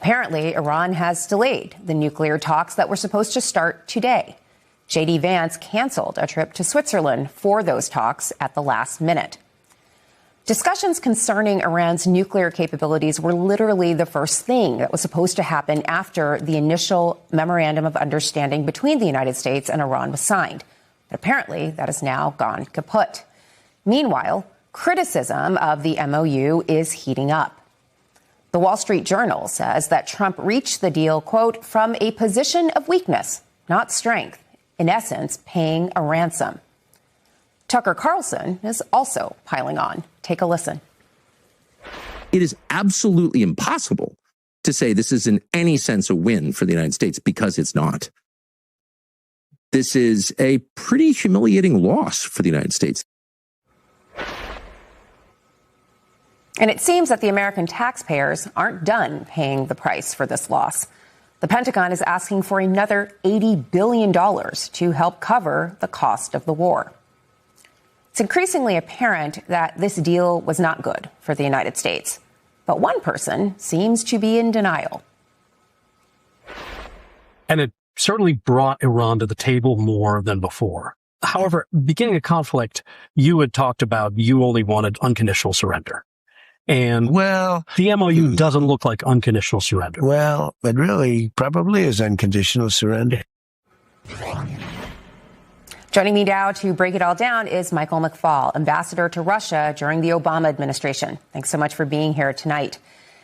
Apparently, Iran has delayed the nuclear talks that were supposed to start today. J.D. Vance canceled a trip to Switzerland for those talks at the last minute. Discussions concerning Iran's nuclear capabilities were literally the first thing that was supposed to happen after the initial memorandum of understanding between the United States and Iran was signed. But apparently, that has now gone kaput. Meanwhile, criticism of the MOU is heating up. The Wall Street Journal says that Trump reached the deal, quote, from a position of weakness, not strength, in essence, paying a ransom. Tucker Carlson is also piling on. Take a listen. It is absolutely impossible to say this is in any sense a win for the United States, because it's not. This is a pretty humiliating loss for the United States. And it seems that the American taxpayers aren't done paying the price for this loss. The Pentagon is asking for another $80 billion to help cover the cost of the war. It's increasingly apparent that this deal was not good for the United States. But one person seems to be in denial. And it certainly brought Iran to the table more than before. However, beginning a conflict, you had talked about you only wanted unconditional surrender. And the MOU doesn't look like unconditional surrender. Well, it really probably is unconditional surrender. Joining me now to break it all down is Michael McFaul, ambassador to Russia during the Obama administration. Thanks so much for being here tonight.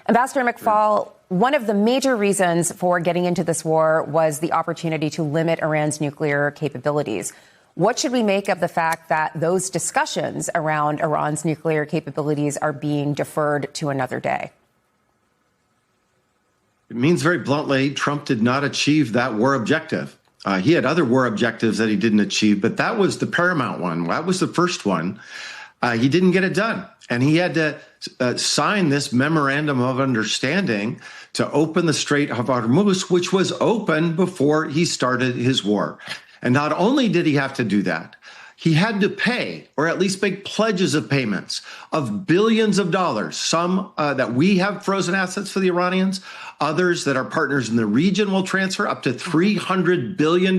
Ambassador McFaul, one of the major reasons for getting into this war was the opportunity to limit Iran's nuclear capabilities. What should we make of the fact that those discussions around Iran's nuclear capabilities are being deferred to another day? It means very bluntly, Trump did not achieve that war objective. He had other war objectives that he didn't achieve, but that was the paramount one. That was the first one. He didn't get it done. And he had to sign this memorandum of understanding to open the Strait of Hormuz, which was open before he started his war. And not only did he have to do that, he had to pay, or at least make pledges of payments of billions of dollars, some that we have frozen assets for the Iranians, others that our partners in the region will transfer up to $300 billion.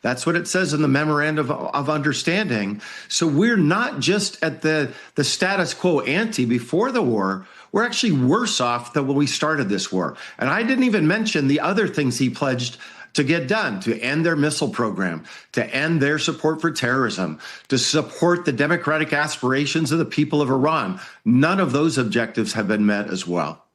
That's what it says in the memorandum of understanding. So we're not just at the status quo ante before the war. We're actually worse off than when we started this war. And I didn't even mention the other things he pledged to get done, to end their missile program, to end their support for terrorism, to support the democratic aspirations of the people of Iran. None of those objectives have been met as well.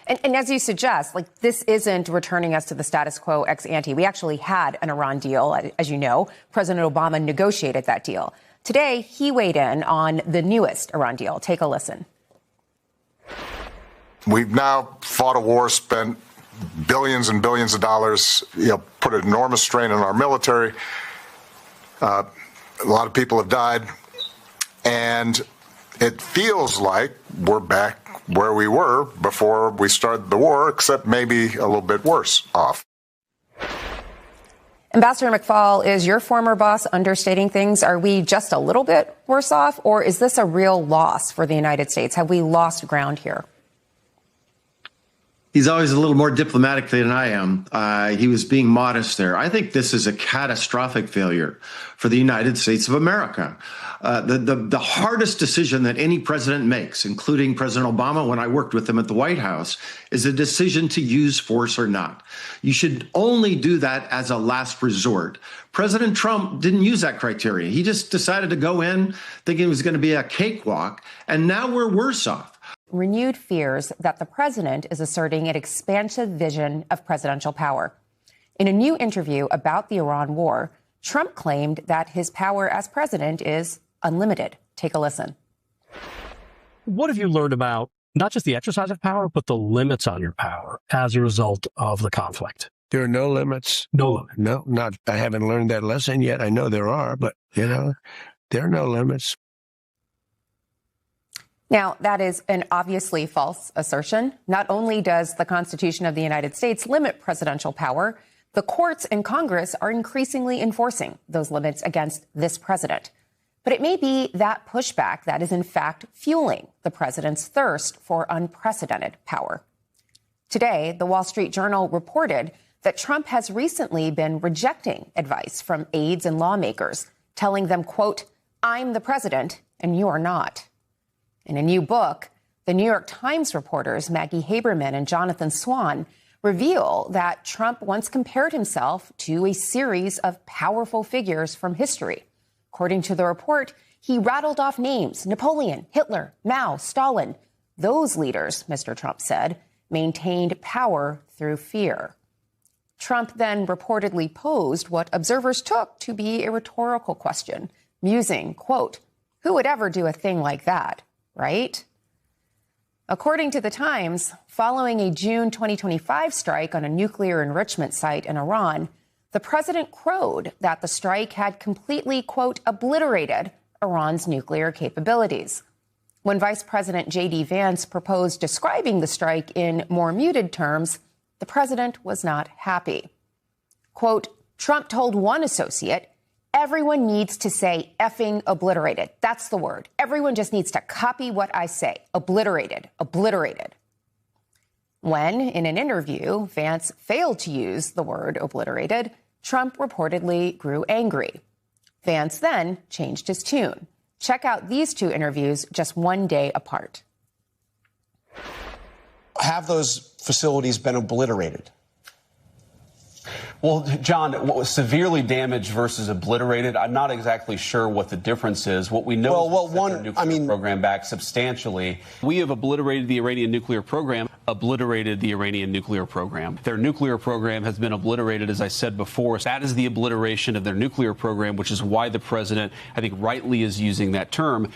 And as you suggest, like, this isn't returning us to the status quo ex ante. We actually had an Iran deal. As you know, President Obama negotiated that deal. Today, he weighed in on the newest Iran deal. Take a listen. We've now fought a war, spent billions and billions of dollars, put an enormous strain on our military. A lot of people have died. And it feels like we're back where we were before we started the war, except maybe a little bit worse off. Ambassador McFaul, is your former boss understating things? Are we just a little bit worse off, or is this a real loss for the United States? Have we lost ground here? He's always a little more diplomatic than I am. He was being modest there. I think this is a catastrophic failure for the United States of America. The hardest decision that any president makes, including President Obama when I worked with him at the White House, is a decision to use force or not. You should only do that as a last resort. President Trump didn't use that criteria. He just decided to go in thinking it was going to be a cakewalk, and now we're worse off. Renewed fears that the president is asserting an expansive vision of presidential power. In a new interview about the Iran war, Trump claimed that his power as president is unlimited. Take a listen. What have you learned about not just the exercise of power, but the limits on your power as a result of the conflict? There are no limits. No limits. No, not. I haven't learned that lesson yet. I know there are, but, there are no limits. Now, that is an obviously false assertion. Not only does the Constitution of the United States limit presidential power, the courts and Congress are increasingly enforcing those limits against this president. But it may be that pushback that is, in fact, fueling the president's thirst for unprecedented power. Today, the Wall Street Journal reported that Trump has recently been rejecting advice from aides and lawmakers, telling them, quote, "I'm the president and you are not." In a new book, the New York Times reporters Maggie Haberman and Jonathan Swan reveal that Trump once compared himself to a series of powerful figures from history. According to the report, he rattled off names: Napoleon, Hitler, Mao, Stalin. Those leaders, Mr. Trump said, maintained power through fear. Trump then reportedly posed what observers took to be a rhetorical question, musing, quote, "Who would ever do a thing like that, right?" According to the Times, following a June 2025 strike on a nuclear enrichment site in Iran, the president crowed that the strike had completely, quote, "obliterated" Iran's nuclear capabilities. When Vice President J.D. Vance proposed describing the strike in more muted terms, the president was not happy. Quote, Trump told one associate, "Everyone needs to say effing obliterated. That's the word. Everyone just needs to copy what I say. Obliterated, obliterated." When, in an interview, Vance failed to use the word obliterated, Trump reportedly grew angry. Vance then changed his tune. Check out these two interviews just one day apart. Have those facilities been obliterated? Well, John, severely damaged versus obliterated, I'm not exactly sure what the difference is. What we know is that their nuclear program back substantially. We have obliterated the Iranian nuclear program, Their nuclear program has been obliterated, as I said before. That is the obliteration of their nuclear program, which is why the president, I think, rightly is using that term.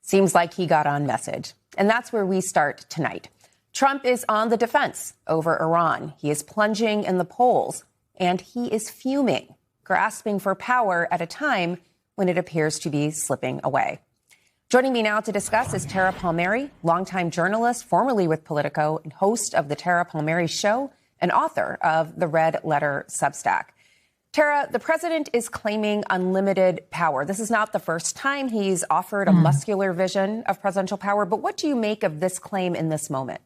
Seems like he got on message. And that's where we start tonight. Trump is on the defense over Iran. He is plunging in the polls, and he is fuming, grasping for power at a time when it appears to be slipping away. Joining me now to discuss is Tara Palmieri, longtime journalist, formerly with Politico, and host of the Tara Palmieri Show, and author of the Red Letter Substack. Tara, the president is claiming unlimited power. This is not the first time he's offered a muscular vision of presidential power, but what do you make of this claim in this moment?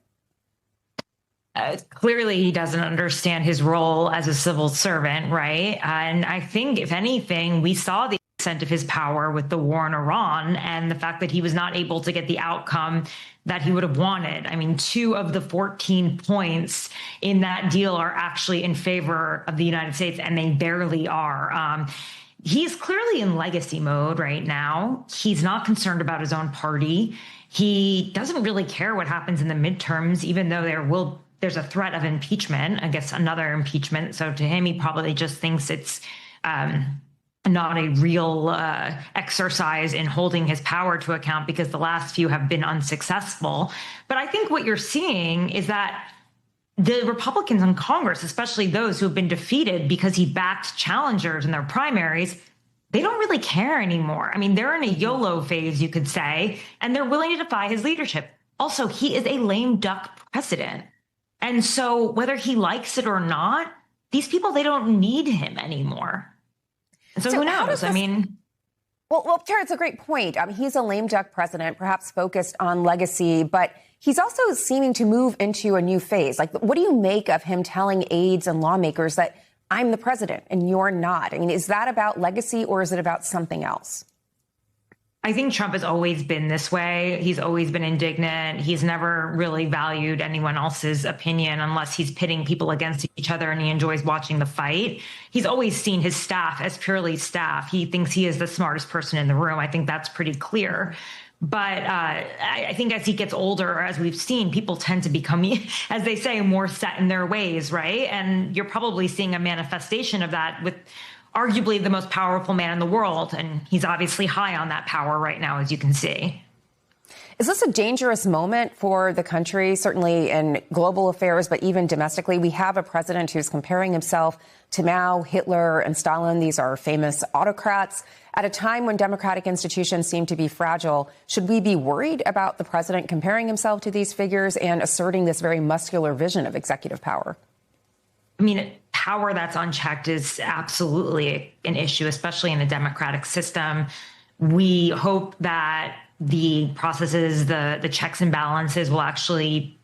Clearly, he doesn't understand his role as a civil servant, right? And I think, if anything, we saw the extent of his power with the war in Iran and the fact that he was not able to get the outcome that he would have wanted. I mean, 2 of the 14 points in that deal are actually in favor of the United States, and they barely are. He's clearly in legacy mode right now. He's not concerned about his own party. He doesn't really care what happens in the midterms, even though there's a threat of impeachment, I guess another impeachment. So to him, he probably just thinks it's not a real exercise in holding his power to account because the last few have been unsuccessful. But I think what you're seeing is that the Republicans in Congress, especially those who have been defeated because he backed challengers in their primaries, they don't really care anymore. I mean, they're in a YOLO phase, you could say, and they're willing to defy his leadership. Also, he is a lame duck president. And so whether he likes it or not, these people, they don't need him anymore. And so who knows? Well, Tara, it's a great point. He's a lame duck president, perhaps focused on legacy, but he's also seeming to move into a new phase. Like, what do you make of him telling aides and lawmakers that I'm the president and you're not? I mean, is that about legacy or is it about something else? I think Trump has always been this way. He's always been indignant. He's never really valued anyone else's opinion unless he's pitting people against each other and he enjoys watching the fight. He's always seen his staff as purely staff. He thinks he is the smartest person in the room. I think that's pretty clear. But I think as he gets older, as we've seen, people tend to become, as they say, more set in their ways, right? And you're probably seeing a manifestation of that with arguably the most powerful man in the world. And he's obviously high on that power right now, as you can see. Is this a dangerous moment for the country, certainly in global affairs, but even domestically? We have a president who's comparing himself to Mao, Hitler, and Stalin. These are famous autocrats. At a time when democratic institutions seem to be fragile, should we be worried about the president comparing himself to these figures and asserting this very muscular vision of executive power? I mean, power that's unchecked is absolutely an issue, especially in a democratic system. We hope that the processes, the checks and balances will actually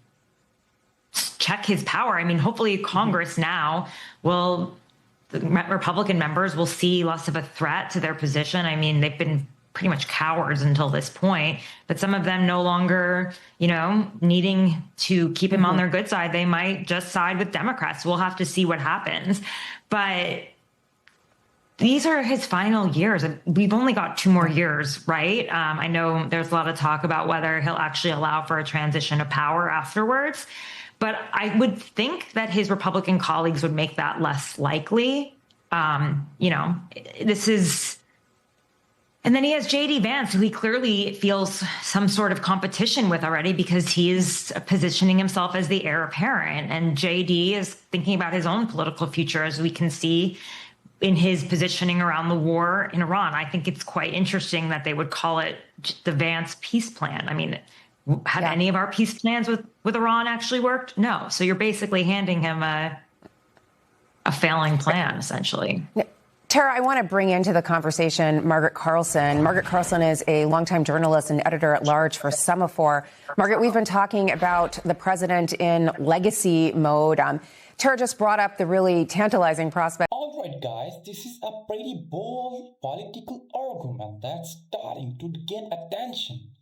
check his power. I mean, hopefully Congress now will, the Republican members will see less of a threat to their position. I mean, they've been pretty much cowards until this point, but some of them no longer, needing to keep him on their good side. They might just side with Democrats. We'll have to see what happens. But these are his final years. We've only got 2 more years, right? I know there's a lot of talk about whether he'll actually allow for a transition of power afterwards, but I would think that his Republican colleagues would make that less likely. This is... And then he has J.D. Vance, who he clearly feels some sort of competition with already because he is positioning himself as the heir apparent. And J.D. is thinking about his own political future, as we can see in his positioning around the war in Iran. I think it's quite interesting that they would call it the Vance peace plan. I mean, have any of our peace plans with Iran actually worked? No. So you're basically handing him a failing plan, essentially. Tara, I want to bring into the conversation Margaret Carlson. Margaret Carlson is a longtime journalist and editor-at-large for Semaphore. Margaret, we've been talking about the president in legacy mode. Tara just brought up the really tantalizing prospect. All right, guys, this is a pretty bold political argument that's starting to gain attention.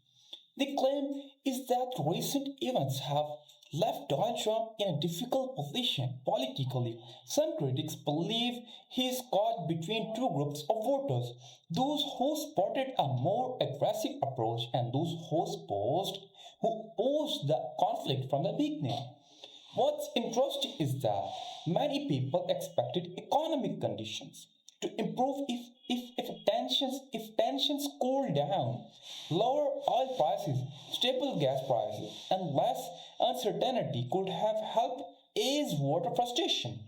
The claim is that recent events have left Donald Trump in a difficult position politically. Some critics believe he's caught between 2 groups of voters, those who supported a more aggressive approach and those who opposed the conflict from the beginning. What's interesting is that many people expected economic conditions to improve if tensions cool down. Lower oil prices, stable gas prices, and less uncertainty could have helped ease voter frustration.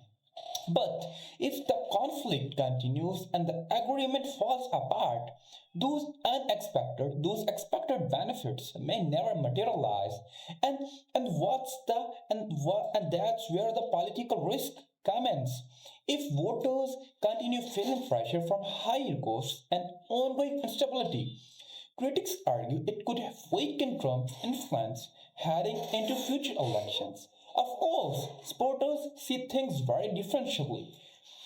But if the conflict continues and the agreement falls apart, those expected benefits may never materialize, and that's where the political risk commences. If voters continue feeling pressure from higher costs and ongoing instability, critics argue it could weaken Trump's influence heading into future elections. Of course, supporters see things very differently.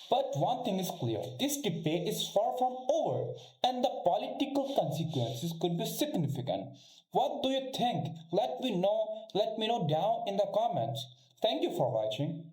But one thing is clear, this debate is far from over, and the political consequences could be significant. What do you think? Let me know down in the comments. Thank you for watching.